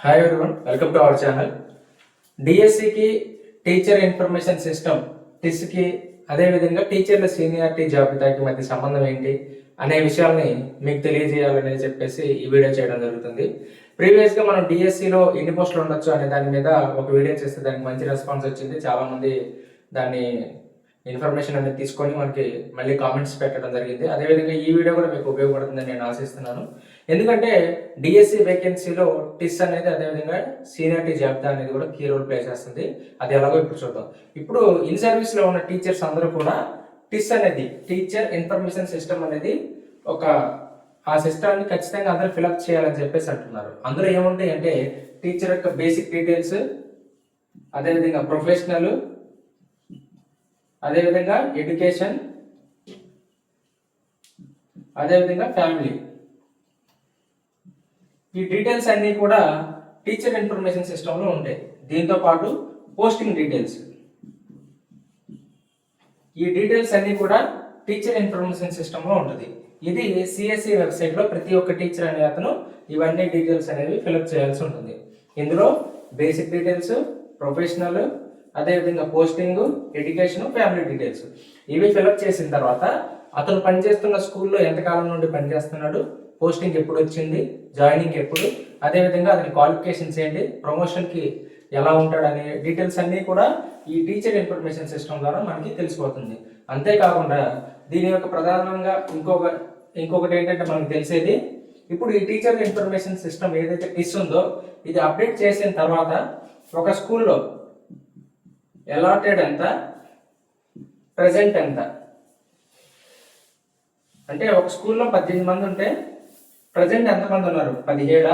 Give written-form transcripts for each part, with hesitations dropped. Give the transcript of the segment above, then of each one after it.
Hi everyone, welcome to our channel. డిఎస్సికి teacher information system టిస్కి అదేవిధంగా టీచర్ల సీనియారిటీ జాబితాకి మధ్య సంబంధం ఏంటి అనే విషయాల్ని మీకు తెలియజేయాలని చెప్పేసి ఈ వీడియో చేయడం జరుగుతుంది. ప్రీవియస్గా మనం డిఎస్సిలో ఎన్ని పోస్టులు ఉండొచ్చు అనే దాని మీద ఒక వీడియో చేస్తే దానికి మంచి రెస్పాన్స్ వచ్చింది. చాలామంది దాన్ని ఇన్ఫర్మేషన్ అనేది తీసుకొని మనకి మళ్ళీ కామెంట్స్ పెట్టడం జరిగింది. అదేవిధంగా ఈ వీడియో కూడా మీకు ఉపయోగపడుతుందని నేను ఆశిస్తున్నాను. ఎందుకంటే డిఎస్సి వేకెన్సీలో టిస్ అనేది అదేవిధంగా సీనియారిటీ జాబితా అనేది కూడా కీ రోల్ ప్లే చేస్తుంది. అది ఎలాగో ఇప్పుడు చూద్దాం. ఇప్పుడు ఇన్ సర్వీస్లో ఉన్న టీచర్స్ అందరూ కూడా టిస్ అనేది టీచర్ ఇన్ఫర్మేషన్ సిస్టమ్ అనేది ఆ సిస్టమ్ని ఖచ్చితంగా అందరూ ఫిలప్ చేయాలని చెప్పేసి అంటున్నారు. అందులో ఏముంటాయి అంటే టీచర్ యొక్క బేసిక్ డీటెయిల్స్, అదేవిధంగా ప్రొఫెషనల్, అదేవిధంగా ఎడ్యుకేషన్, అదేవిధంగా ఫ్యామిలీ. ఈ డీటెయిల్స్ అన్నీ కూడా టీచర్ ఇన్ఫర్మేషన్ సిస్టంలో ఉంటాయి. దీంతో పాటు పోస్టింగ్ డీటెయిల్స్, ఈ డీటెయిల్స్ అన్నీ కూడా టీచర్ ఇన్ఫర్మేషన్ సిస్టంలో ఉంటుంది. ఇది సిఎస్సి వెబ్సైట్లో ప్రతి ఒక్క టీచర్ అనే అతను ఇవన్నీ డీటెయిల్స్ అనేవి ఫిలప్ చేయాల్సి ఉంటుంది. ఇందులో బేసిక్ డీటెయిల్స్, ప్రొఫెషనల్, అదేవిధంగా పోస్టింగ్, ఎడ్యుకేషన్, ఫ్యామిలీ డీటెయిల్స్ ఇవి ఫిలప్ చేసిన తర్వాత అతను పనిచేస్తున్న స్కూల్లో ఎంతకాలం నుండి పనిచేస్తున్నాడు, పోస్టింగ్ ఎప్పుడు వచ్చింది, జాయినింగ్ ఎప్పుడు, అదేవిధంగా అతని క్వాలిఫికేషన్స్ ఏంటి, ప్రమోషన్కి ఎలా ఉంటాడు అనే డీటెయిల్స్ అన్నీ కూడా ఈ టీచర్ ఇన్ఫర్మేషన్ సిస్టమ్ ద్వారా మనకి తెలిసిపోతుంది. అంతేకాకుండా దీని యొక్క ప్రధానంగా ఇంకొకటి ఏంటంటే మనకు తెలిసేది, ఇప్పుడు ఈ టీచర్ ఇన్ఫర్మేషన్ సిస్టమ్ ఏదైతే టిస్ ఉందో ఇది అప్డేట్ చేసిన తర్వాత ఒక స్కూల్లో అలాటెడ్ ఎంత, ప్రజెంట్ ఎంత, అంటే ఒక స్కూల్లో 18 మంది ఉంటే ప్రజెంట్ ఎంతమంది ఉన్నారు, 17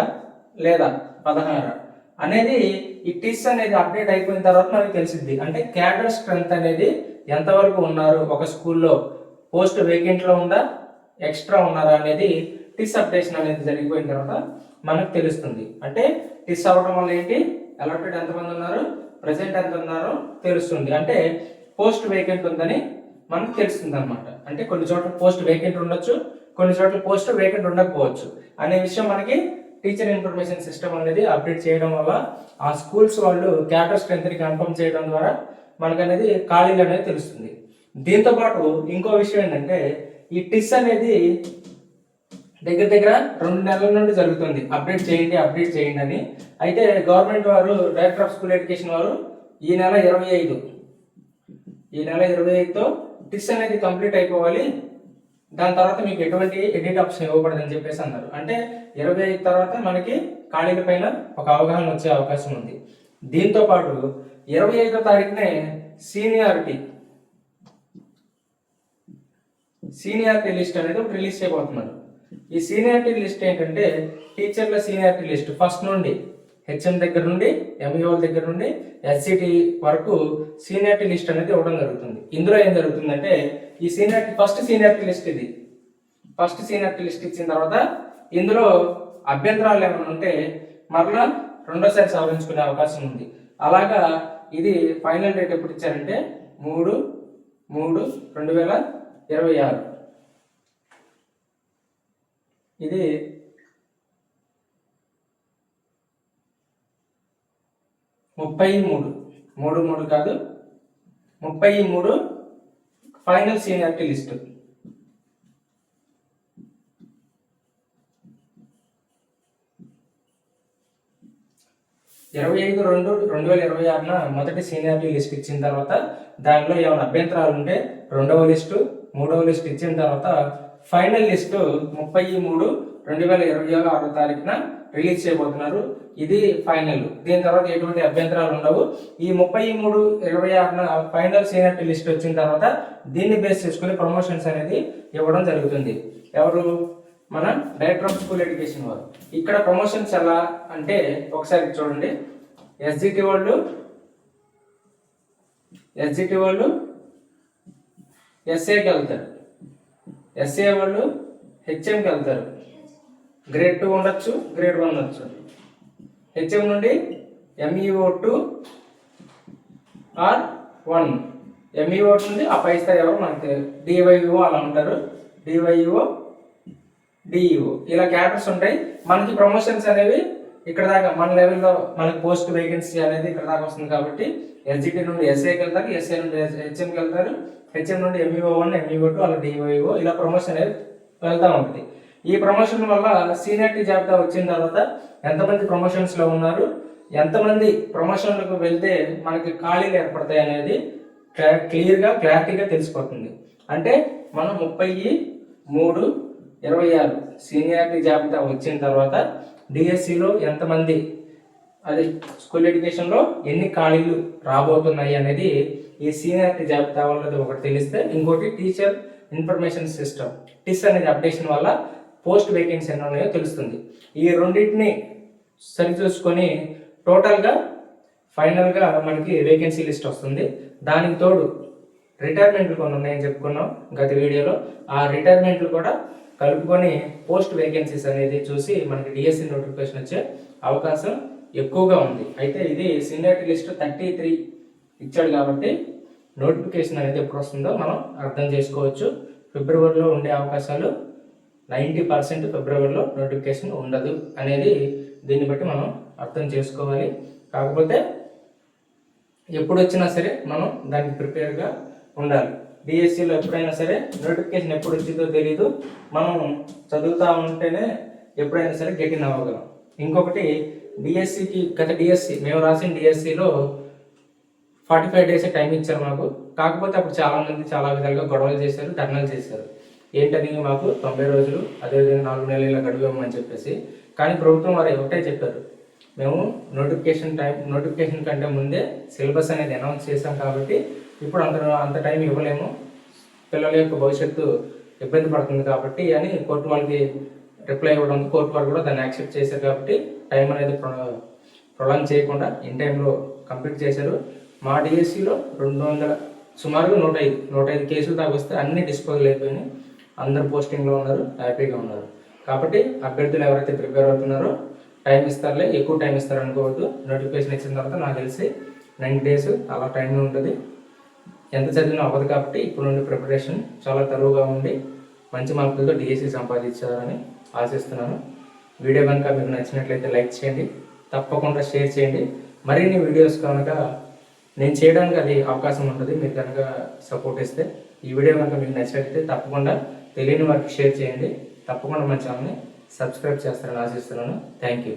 లేదా 16 అనేది ఈ టిస్ అనేది అప్డేట్ అయిపోయిన తర్వాత మనకి తెలిసింది. అంటే క్యాడర్ స్ట్రెంత్ అనేది ఎంతవరకు ఉన్నారు, ఒక స్కూల్లో పోస్ట్ వేకెంట్లో ఉందా, ఎక్స్ట్రా ఉన్నారా అనేది టిస్ అప్డేషన్ అనేది జరిగిపోయిన తర్వాత మనకు తెలుస్తుంది. అంటే టిస్ అవ్వడం వల్ల ఏంటి, అలాటెడ్ ఎంతమంది ఉన్నారు, ప్రజెంట్ ఎంత ఉన్నారో తెలుస్తుంది. అంటే పోస్ట్ వేకెంట్ ఉందని మనకు తెలుస్తుంది అనమాట. అంటే కొన్ని చోట్ల పోస్ట్ వేకెంట్ ఉండొచ్చు, కొన్ని చోట్ల పోస్ట్ వేకెంట్ ఉండకపోవచ్చు అనే విషయం మనకి టీచర్ ఇన్ఫర్మేషన్ సిస్టమ్ అనేది అప్డేట్ చేయడం వల్ల ఆ స్కూల్స్ వాళ్ళు క్యాడర్ స్ట్రెంత్ని కన్ఫర్మ్ చేయడం ద్వారా మనకు అనేది ఖాళీలు అనేది తెలుస్తుంది. దీంతో పాటు ఇంకో విషయం ఏంటంటే ఈ టిస్ అనేది దగ్గర 2 నెలల నుండి జరుగుతుంది. అప్డేట్ చేయండి అని. అయితే గవర్నమెంట్ వారు, డైరెక్టర్ ఆఫ్ స్కూల్ ఎడ్యుకేషన్ వారు ఈ నెల 25తో టిస్ అనేది కంప్లీట్ అయిపోవాలి, దాని తర్వాత మీకు ఎటువంటి ఎడిట్ ఆప్షన్ ఇవ్వబడదని చెప్పేసి అన్నారు. అంటే 25 తర్వాత మనకి ఖాళీల పైన ఒక అవగాహన వచ్చే అవకాశం ఉంది. దీంతో పాటు 25వ తారీఖునే సీనియారిటీ లిస్ట్ అనేది ఒకటి రిలీజ్ చేయబోతున్నారు. ఈ సీనియారిటీ లిస్ట్ ఏంటంటే టీచర్ల సీనియారిటీ లిస్ట్ ఫస్ట్ నుండి హెచ్ఎం దగ్గర నుండి ఎంఈఓల దగ్గర నుండి ఎస్జిటి వరకు సీనియారిటీ లిస్ట్ అనేది ఇవ్వడం జరుగుతుంది. ఇందులో ఏం జరుగుతుందంటే ఈ ఫస్ట్ సీనియారిటీ లిస్ట్ ఇచ్చిన తర్వాత ఇందులో అభ్యంతరాలు ఏమైనా ఉంటే మరలా రెండోసారి సవరించుకునే అవకాశం ఉంది. అలాగా ఇది ఫైనల్ డేట్ ఎప్పుడు ఇచ్చారంటే 3/3/2026. ఇది 33 కాదు, 33 ఫైనల్ సీనియారిటీ లిస్ట్. ఇరవై 5/2/2026 మొదటి సీనియారిటీ లిస్ట్ ఇచ్చిన తర్వాత దానిలో ఏమైనా అభ్యంతరాలు ఉంటే రెండవ లిస్టు, మూడవ లిస్ట్ ఇచ్చిన తర్వాత ఫైనల్ లిస్టు 33/3/2026 తారీఖున రిలీజ్ చేయబోతున్నారు. ఇది ఫైనల్. దీని తర్వాత ఎటువంటి అభ్యంతరాలు ఉండవు. ఈ 33/26 ఫైనల్ సీనియారిటీ లిస్ట్ వచ్చిన తర్వాత దీన్ని బేస్ చేసుకుని ప్రమోషన్స్ అనేది ఇవ్వడం జరుగుతుంది. ఎవరు, మన డైరెక్టర్ ఆఫ్ స్కూల్ ఎడ్యుకేషన్ వారు. ఇక్కడ ప్రమోషన్స్ ఎలా అంటే ఒకసారి చూడండి. ఎస్జిటి వాళ్ళు ఎస్ఏకి వెళ్తారు, ఎస్ఏ వాళ్ళు హెచ్ఎంకి వెళ్తారు. గ్రేడ్ 2 ఉండొచ్చు, గ్రేడ్ 1 ఉండొచ్చు. హెచ్ఎం నుండి ఎంఈఓ 2 ఆర్ 1, ఎంఈఓ నుండి ఆ పై స్థాయి ఎవరు మనకి డివైఓ అలా ఉంటారు. డివైఓ డిఈఓ ఇలా క్యాడర్స్ ఉంటాయి. మనకి ప్రమోషన్స్ అనేవి ఇక్కడ దాకా మన లెవెల్లో మనకి పోస్ట్ వేకెన్సీ అనేది ఇక్కడ దాకా వస్తుంది కాబట్టి ఎస్జిటి నుండి ఎస్ఐకి వెళ్తారు, ఎస్ఐ నుండి హెచ్ఎంకి వెళ్తారు, హెచ్ఎం నుండి ఎంఈఓ1, ఎంఈఓ2 అలా డిఓఈఓ ఇలా ప్రమోషన్ అనేది వెళ్తూ ఉంటుంది. ఈ ప్రమోషన్ వల్ల సీనియారిటీ జాబితా వచ్చిన తర్వాత ఎంతమంది ప్రమోషన్స్లో ఉన్నారు, ఎంతమంది ప్రమోషన్లకు వెళ్తే మనకి ఖాళీలు ఏర్పడతాయి అనేది క్లారిటీగా తెలిసిపోతుంది. అంటే మనం 33/26 సీనియారిటీ జాబితా వచ్చిన తర్వాత డిఎస్సిలో ఎంతమంది, అది స్కూల్ ఎడ్యుకేషన్లో ఎన్ని ఖాళీలు రాబోతున్నాయి అనేది ఈ సీనియారిటీ జాబితా వల్లది ఒకటి తెలిస్తే, ఇంకోటి టీచర్ ఇన్ఫర్మేషన్ సిస్టమ్ టిస్ అనేది అప్డేషన్ వల్ల పోస్ట్ వేకెన్సీ ఎన్ని ఉన్నాయో తెలుస్తుంది. ఈ రెండింటిని సరిచూసుకొని టోటల్గా ఫైనల్గా మనకి వేకెన్సీ లిస్ట్ వస్తుంది. దానికి తోడు రిటైర్మెంట్లు కొన్ని ఉన్నాయని చెప్పుకున్నాం గత వీడియోలో, ఆ రిటైర్మెంట్లు కూడా కలుపుకొని పోస్ట్ వేకెన్సీస్ అనేది చూసి మనకి డిఎస్సి నోటిఫికేషన్ వచ్చే అవకాశం ఎక్కువగా ఉంది. అయితే ఇది సీనియారిటీ లిస్ట్ 33 ఇచ్చాడు కాబట్టి నోటిఫికేషన్ అనేది ఎప్పుడు వస్తుందో మనం అర్థం చేసుకోవచ్చు. ఫిబ్రవరిలో ఉండే అవకాశాలు 90% ఫిబ్రవరిలో నోటిఫికేషన్ ఉండదు అనేది దీన్ని బట్టి మనం అర్థం చేసుకోవాలి. కాకపోతే ఎప్పుడు వచ్చినా సరే మనం దానికి ప్రిపేర్గా ఉండాలి. డిఎస్సిలో ఎప్పుడైనా సరే నోటిఫికేషన్ ఎప్పుడు వచ్చిందో తెలియదు, మనం చదువుతూ ఉంటేనే ఎప్పుడైనా సరే గెటిన్ అవ్వగలం. ఇంకొకటి డిఎస్సికి గత డిఎస్సి మేము రాసిన డిఎస్సిలో 45 days టైం ఇచ్చారు మాకు. కాకపోతే అప్పుడు చాలామంది చాలా విధాలుగా గొడవలు చేశారు, ధర్నాలు చేశారు. ఏంటని మాకు 90 రోజులు అదేవిధంగా 4 నెలల గడువు ఇవ్వమని చెప్పేసి. కానీ ప్రభుత్వం వారు ఒకటే చెప్పారు, మేము నోటిఫికేషన్ కంటే ముందే సిలబస్ అనేది అనౌన్స్ చేశాం కాబట్టి ఇప్పుడు అంత టైం ఇవ్వలేము, పిల్లల యొక్క భవిష్యత్తు ఇబ్బంది పడుతుంది కాబట్టి అని కోర్టు వాళ్ళకి రిప్లై ఇవ్వడంతో కోర్టు వారు కూడా దాన్ని యాక్సెప్ట్ చేశారు. కాబట్టి టైం అనేది ప్రొలాంగ్ చేయకుండా ఇన్ టైంలో కంప్లీట్ చేశారు. మా డిఎస్సిలో 200 సుమారుగా 105 కేసులు దాకా వస్తే అన్ని డిస్పోజల్ అయిపోయినాయి. అందరు పోస్టింగ్లో ఉన్నారు, హ్యాపీగా ఉన్నారు. కాబట్టి అభ్యర్థులు ఎవరైతే ప్రిపేర్ అవుతున్నారో టైం ఇస్తారులే, ఎక్కువ టైం ఇస్తారు అనుకోవద్దు. నోటిఫికేషన్ ఇచ్చిన తర్వాత నాకు తెలిసి 90 days అలా టైం ఉంటుంది. ఎంత చదివినా అవ్వదు కాబట్టి ఇప్పుడు నుండి ప్రిపరేషన్ చాలా తరువుగా ఉండి మంచి మార్కులతో డిఎస్సి సంపాదించాలని ఆశిస్తున్నాను. వీడియో కనుక మీకు నచ్చినట్లయితే లైక్ చేయండి, తప్పకుండా షేర్ చేయండి. మరిన్ని వీడియోస్ కనుక నేను చేయడానికి అది అవకాశం ఉంటుంది మీరు కనుక సపోర్ట్ ఇస్తే. ఈ వీడియో కనుక మీకు నచ్చినట్లయితే తప్పకుండా తెలియని వారికి షేర్ చేయండి. తప్పకుండా మన ఛానల్ని సబ్స్క్రైబ్ చేస్తారని ఆశిస్తున్నాను. Thank you.